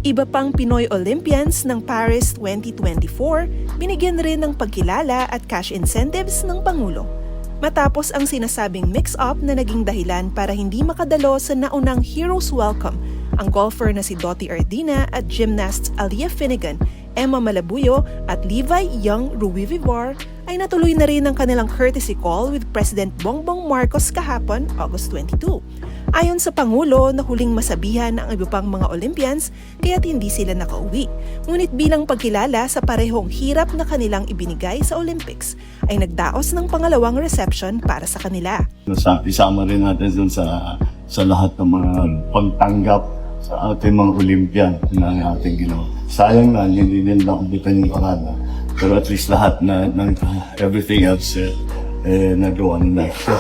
Iba pang Pinoy Olympians ng Paris 2024, binigyan rin ng pagkilala at cash incentives ng Pangulo. Matapos ang sinasabing mix-up na naging dahilan para hindi makadalo sa naunang Heroes Welcome, ang golfer na si Dottie Ardina at gymnasts Alia Finnegan, Emma Malabuyo at Levi Young Ruivivar ay natuloy na rin ang kanilang courtesy call with President Bongbong Marcos kahapon, August 22. Ayon sa Pangulo na huling masabihan ang iba pang mga Olympians kaya't hindi sila nakauwi. Ngunit bilang pagkilala sa parehong hirap na kanilang ibinigay sa Olympics, ay nagdaos ng pangalawang reception para sa kanila. Isama rin natin dun sa lahat ng mga pagtanggap sa ating mga Olympian na ating ginawa. Sayang na hindi nila nakubitan yung parada. Pero at least lahat na everything else nagawa nila. So,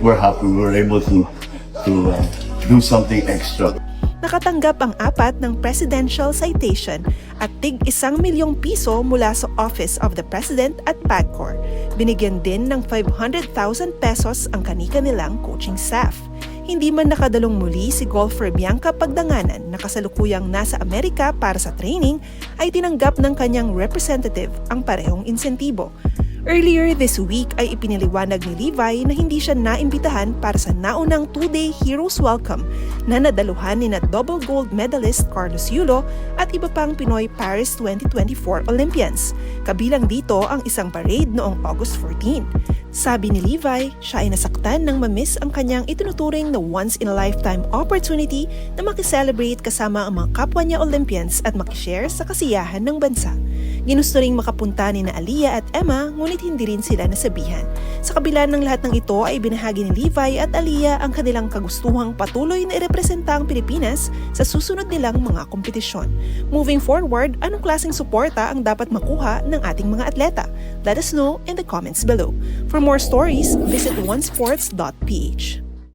we're happy we were able to do something extra. Nakatanggap ang 4 ng presidential citation at tig 1 milyong piso mula sa Office of the President at PAGCOR. Binigyan din ng 500,000 pesos ang kani-kanilang coaching staff. Hindi man nakadalong muli si golfer Bianca Pagdanganan na kasalukuyang nasa Amerika para sa training, ay tinanggap ng kanyang representative ang parehong insentibo. Earlier this week ay ipiniliwanag ni Levi na hindi siya naimbitahan para sa naunang 2-day Heroes Welcome na nadaluhan ni double gold medalist Carlos Yulo at iba pang Pinoy Paris 2024 Olympians. Kabilang dito ang isang parade noong August 14. Sabi ni Levi, siya ay nasaktan nang mamiss ang kanyang itinuturing na once-in-a-lifetime opportunity na makiselebrate kasama ang mga kapwa niya Olympians at makishare sa kasiyahan ng bansa. Ginusto ring makapunta ni Alia at Emma, ngunit hindi rin sila nasabihan. Sa kabila ng lahat ng ito ay binahagi ni Levi at Alia ang kanilang kagustuhang patuloy na irepresenta ang Pilipinas sa susunod nilang mga kompetisyon. Moving forward, anong klaseng suporta ang dapat makuha ng ating mga atleta? Let us know in the comments below. For more stories, visit onesports.ph.